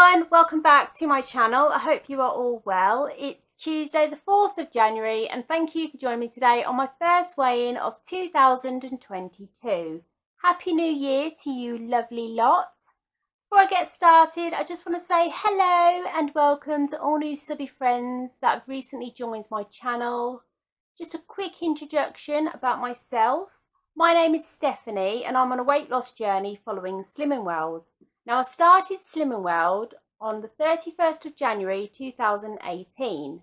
everyone, welcome back to my channel. I hope you are all well. It's Tuesday the 4th of January and thank you for joining me today on my first weigh-in of 2022. Happy New Year to you lovely lot. Before I get started, I just want to say hello and welcome to all new subby friends that have recently joined my channel. Just a quick introduction about myself. My name is Stephanie and I'm on a weight loss journey following Slimming World. Now, I started Slimming World on the 31st of January 2018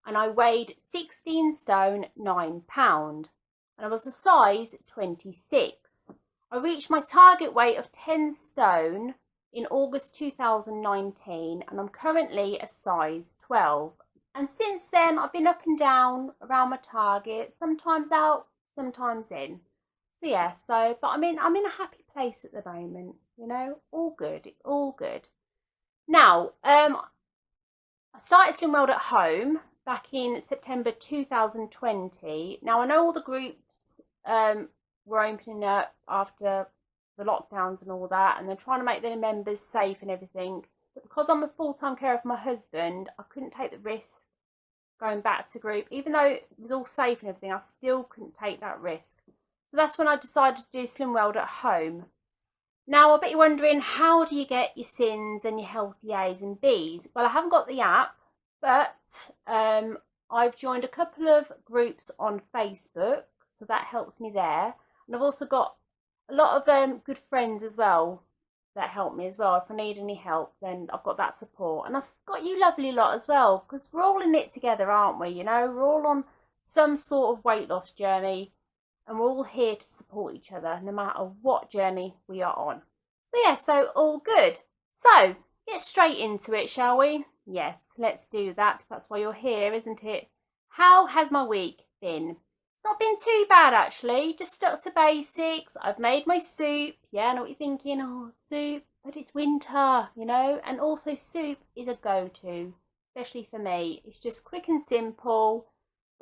and I weighed 16 stone 9 pound and I was a size 26. I reached my target weight of 10 stone in August 2019 and I'm currently a size 12. And since then I've been up and down around my target, sometimes out, sometimes in. So yeah, but I'm in a happy place at the moment, you know, all good, it's all good. Now, I started Slim World at home back in September 2020. Now I know all the groups were opening up after the lockdowns and all that, and they're trying to make their members safe and everything. But because I'm a full-time carer for my husband, I couldn't take the risk going back to group. Even though it was all safe and everything, I still couldn't take that risk. So that's when I decided to do Slim World at home. Now, I bet you're wondering, how do you get your SINs and your healthy A's and B's? Well, I haven't got the app, but I've joined a couple of groups on Facebook, so that helps me there. And I've also got a lot of good friends as well that help me as well. If I need any help, then I've got that support. And I've got you lovely lot as well, because we're all in it together, aren't we? You know, we're all on some sort of weight loss journey. And we're all here to support each other no matter what journey we are on. So yeah, so all good. So get straight into it, shall we? Yes, let's do that. That's why you're here, isn't it? How has my week been? It's not been too bad actually, just stuck to basics. I've made my soup. Yeah, I know what you're thinking, oh, soup, but it's winter, you know, and also soup is a go-to, especially for me. It's just quick and simple.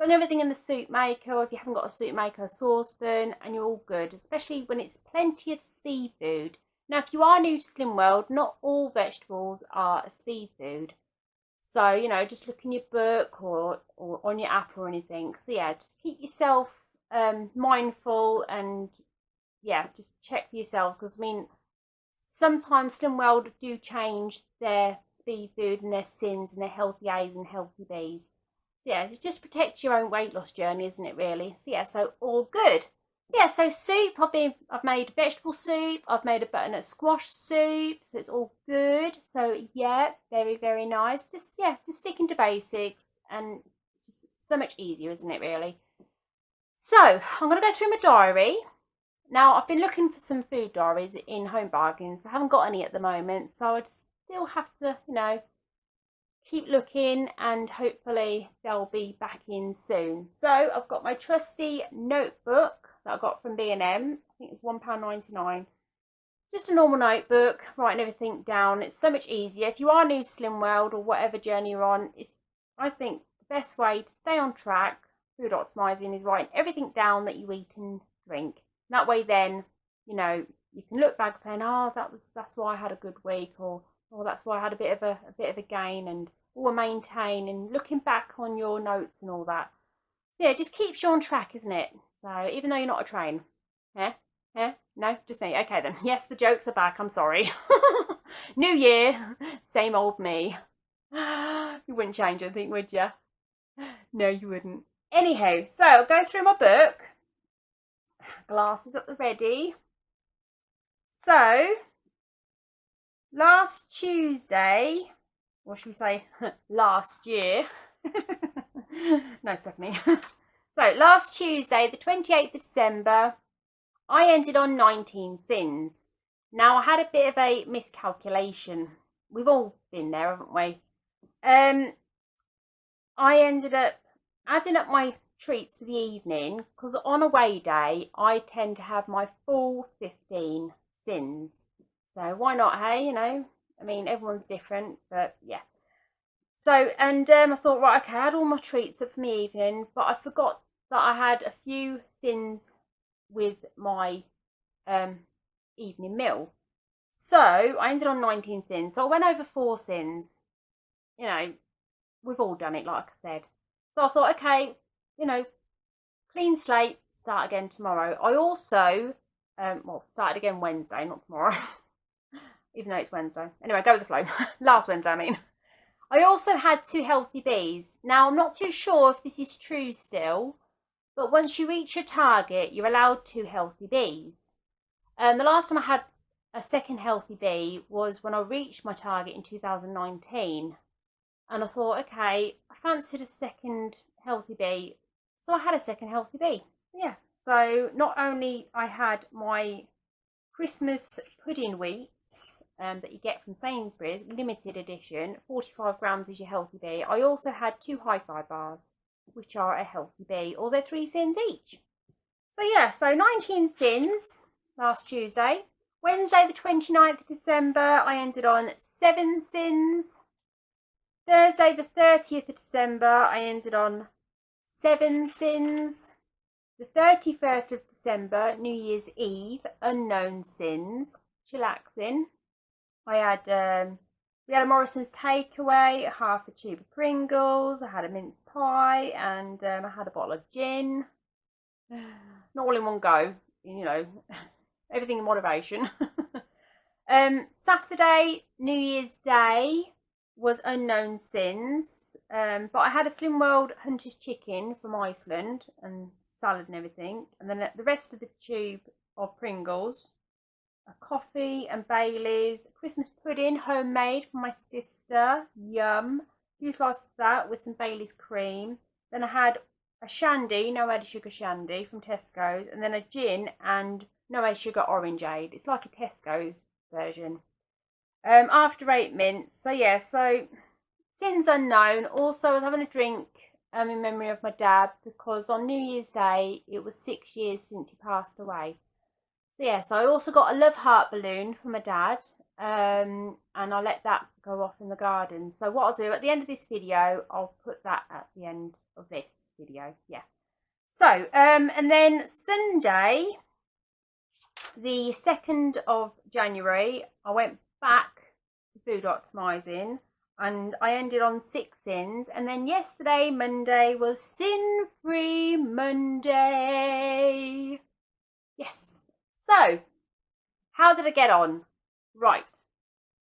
Put everything in the soup maker, or if you haven't got a soup maker, a saucepan, and you're all good, especially when it's plenty of speed food. Now, if you are new to Slim World, not all vegetables are a speed food. So, you know, just look in your book or on your app or anything. So, yeah, just keep yourself mindful and, yeah, just check for yourselves. Because, I mean, sometimes Slim World do change their speed food and their SINs and their healthy A's and healthy B's. So yeah, just protect your own weight loss journey, isn't it really? So yeah, so all good. So yeah, so soup, I've made vegetable soup, I've made a butternut squash soup, so it's all good. So yeah, very, very nice. Just sticking to basics, and it's just so much easier, isn't it really? So I'm gonna go through my diary. Now I've been looking for some food diaries in Home Bargains. I haven't got any at the moment, so I'd still have to, you know, keep looking and hopefully they'll be back in soon. So I've got my trusty notebook that I got from B&M. I think it's £1.99. Just a normal notebook, writing everything down. It's so much easier. If you are new to Slim World or whatever journey you're on, it's, I think, the best way to stay on track, food optimizing, is writing everything down that you eat and drink. And that way then, you know, you can look back saying, oh, that's why I had a good week, or that's why I had a bit of a gain, and or maintain, and looking back on your notes and all that. So yeah, it just keeps you on track, isn't it? So even though you're not a train. No, just me. Okay then. Yes, the jokes are back. I'm sorry. New year, same old me. You wouldn't change anything, would you? No, you wouldn't. Anyhow, so I'll go through my book. Glasses at the ready. So last Tuesday, or should we say last year? No, Stephanie. So last Tuesday, the 28th of December, I ended on 19 SINs. Now I had a bit of a miscalculation. We've all been there, haven't we? I ended up adding up my treats for the evening, because on a weigh day I tend to have my full 15 SINs. So why not, hey, you know? I mean, everyone's different, but yeah. So, and I thought, right, okay, I had all my treats up for my evening, but I forgot that I had a few SINs with my evening meal. So I ended on 19 sins. So I went over 4 sins. You know, we've all done it, like I said. So I thought, okay, you know, clean slate, start again tomorrow. I also, started again Wednesday, not tomorrow, even though it's Wednesday. Anyway, go with the flow. Last Wednesday, I mean. I also had 2 healthy bees. Now, I'm not too sure if this is true still, but once you reach your target, you're allowed 2 healthy bees. The last time I had a second healthy bee was when I reached my target in 2019. And I thought, okay, I fancied a second healthy bee. So I had a second healthy bee. Yeah. So not only I had my Christmas pudding wheats that you get from Sainsbury's, limited edition, 45 grams is your healthy bee. I also had 2 hi-fi bars, which are a healthy bee, or they're 3 sins each. So yeah, so 19 sins last Tuesday. Wednesday the 29th of December, I ended on 7 sins. Thursday the 30th of December, I ended on 7 sins. The 31st of December, New Year's Eve, unknown sins, chillaxing. I had, we had a Morrison's takeaway, half a tube of Pringles, I had a mince pie, and I had a bottle of gin. Not all in one go, you know, everything in moderation. Saturday, New Year's Day, was unknown sins, but I had a Slim World Hunter's chicken from Iceland and salad and everything, and then the rest of the tube of Pringles, a coffee and Bailey's, Christmas pudding homemade from my sister, yum, 2 slices of that with some Bailey's cream. Then I had a shandy, no added sugar shandy from Tesco's, and then a gin and no added sugar orangeade. It's like a Tesco's version. After 8 mints. So yeah, so sins unknown. Also, I was having a drink in memory of my dad, because on New Year's Day it was 6 years since he passed away. So yeah, so I also got a love heart balloon from my dad, and I let that go off in the garden. So what I'll do at the end of this video, I'll put that at the end of this video. Yeah. So and then Sunday, the 2nd of January, I went back to food optimizing, and I ended on 6 sins. And then yesterday, Monday, was sin-free Monday. Yes. So, how did I get on? Right.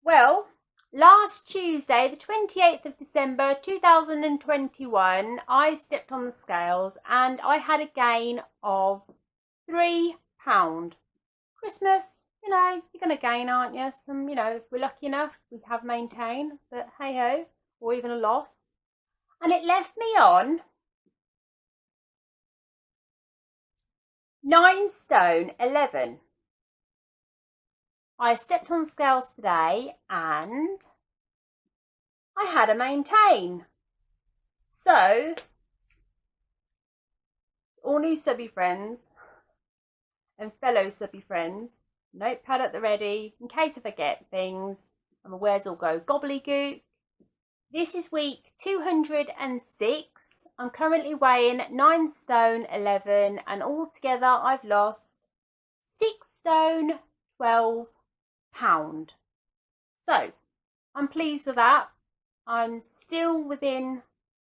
Well, last Tuesday, the 28th of December 2021, I stepped on the scales and I had a gain of £3. Christmas, you know, you're going to gain, aren't you? Some, you know, if we're lucky enough, we have maintained, but hey ho, or even a loss. And it left me on 9 stone 11. I stepped on scales today and I had a maintain. So, all new subby friends and fellow subby friends, notepad at the ready in case I forget things and my words all go gobbledygook. This is week 206. I'm currently weighing 9 stone 11, and altogether I've lost 6 stone 12 pound. So I'm pleased with that. I'm still within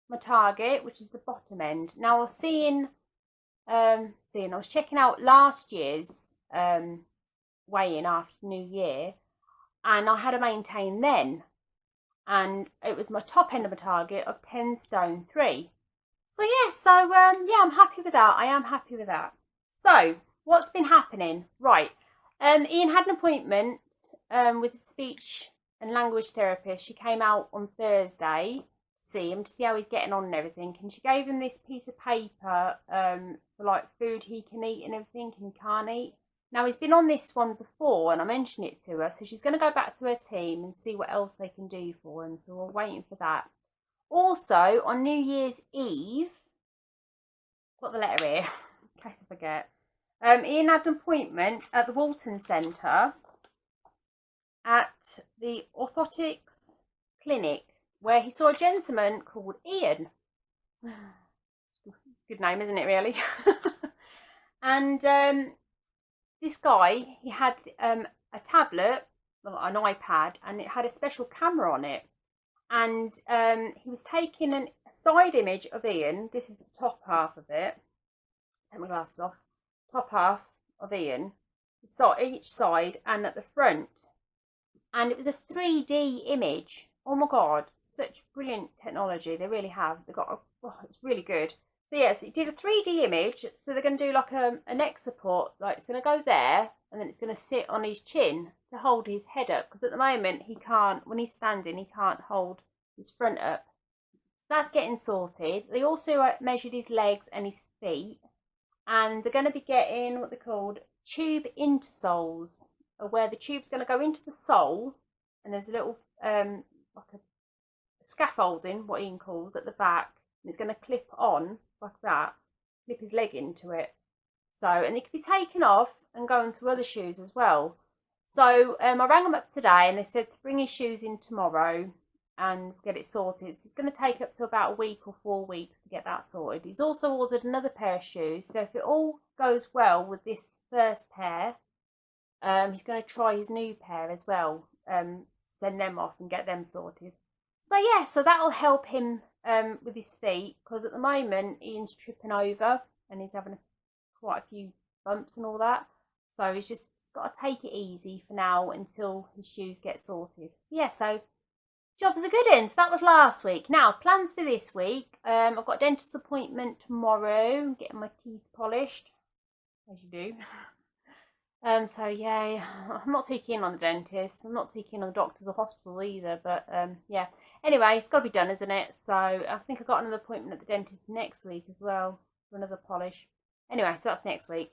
my target, which is the bottom end. Now I was I was checking out last year's weigh-in after New Year, and I had a maintain then, and it was my top end of my target of 10 stone 3. So yeah, I'm happy with that. I am happy with that. So what's been happening? Right, Ian had an appointment with a speech and language therapist. She came out on Thursday to see him, to see how he's getting on and everything, and she gave him this piece of paper for like food he can eat and everything and he can't eat. Now he's been on this one before and I mentioned it to her, so she's going to go back to her team and see what else they can do for him, so we're waiting for that. Also on New Year's Eve, got the letter here in case I forget, Ian had an appointment at the Walton Centre at the orthotics clinic, where he saw a gentleman called Ian. It's a good name, isn't it, really? And this guy, he had a tablet an iPad, and it had a special camera on it. And he was taking a side image of Ian. This is the top half of it. Take my glasses off. Top half of Ian, so each side and at the front. And it was a 3D image. Oh my god, such brilliant technology. They really have. They got it's really good. So yes, it did a 3D image. So they're going to do like a neck support. Like it's going to go there, and then it's going to sit on his chin to hold his head up. Because at the moment he can't, when he's standing, he can't hold his front up. So that's getting sorted. They also measured his legs and his feet, and they're going to be getting what they're called tube intersoles, where the tube's going to go into the sole, and there's a little like a scaffolding, what Ian calls, at the back, and it's going to clip on like that, clip his leg into it. So, and it can be taken off and go into other shoes as well. So I rang them up today, and they said to bring his shoes in tomorrow and get it sorted. So it's going to take up to about a week or 4 weeks to get that sorted. He's also ordered another pair of shoes, so if it all goes well with this first pair, he's going to try his new pair as well, send them off and get them sorted. So yeah, so that'll help him with his feet, because at the moment Ian's tripping over and he's having quite a few bumps and all that. So he's just got to take it easy for now until his shoes get sorted. So yeah, so job's a good one. So that was last week. Now, plans for this week. I've got a dentist appointment tomorrow. I'm getting my teeth polished, as you do. So yeah, I'm not too keen on the dentist. I'm not too keen on the doctors or hospital either. But yeah. Anyway, it's got to be done, isn't it? So I think I've got another appointment at the dentist next week as well for another polish. Anyway, so that's next week.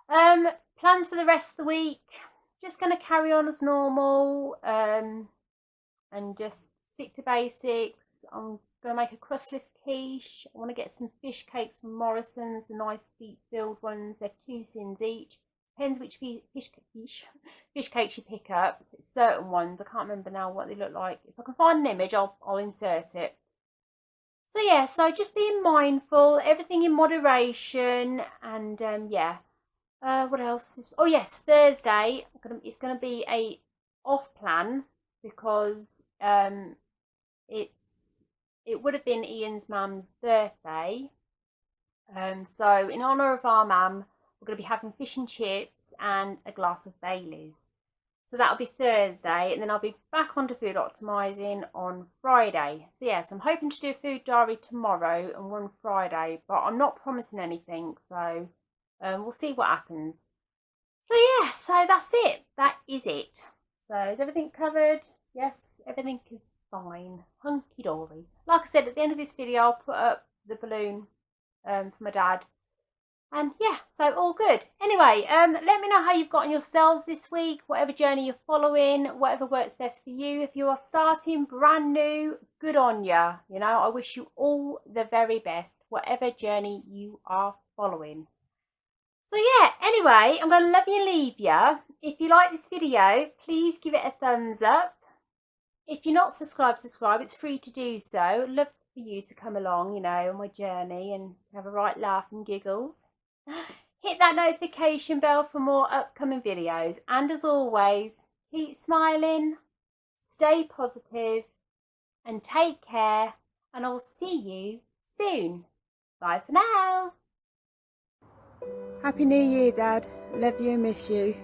Plans for the rest of the week. Just going to carry on as normal. And just stick to basics. I'm going to make a crustless quiche. I want to get some fish cakes from Morrison's, the nice deep filled ones. They're 2 cents each. Depends which fish cakes you pick up. It's certain ones. I can't remember now what they look like. If I can find an image, I'll insert it. So yeah, so just being mindful, everything in moderation, and yeah. What else is? Oh yes, Thursday. It's going to be a off plan, because it would have been Ian's mum's birthday. So in honour of our mum, we're going to be having fish and chips and a glass of Baileys. So that'll be Thursday, and then I'll be back onto food optimising on Friday. So yes, I'm hoping to do a food diary tomorrow and one Friday, but I'm not promising anything, so we'll see what happens. So yeah, so that's it. That is it. So is everything covered? Yes, everything is fine. Hunky-dory. Like I said, at the end of this video, I'll put up the balloon for my dad. And yeah, so all good. Anyway, let me know how you've gotten yourselves this week, whatever journey you're following, whatever works best for you. If you are starting brand new, good on ya. You know, I wish you all the very best, whatever journey you are following. So yeah, anyway, I'm going to love you and leave you. If you like this video, please give it a thumbs up. If you're not subscribed, subscribe. It's free to do so. I'd love for you to come along, you know, on my journey and have a right laugh and giggles. Hit that notification bell for more upcoming videos. And as always, keep smiling, stay positive, and take care. And I'll see you soon. Bye for now. Happy New Year, Dad. Love you and miss you.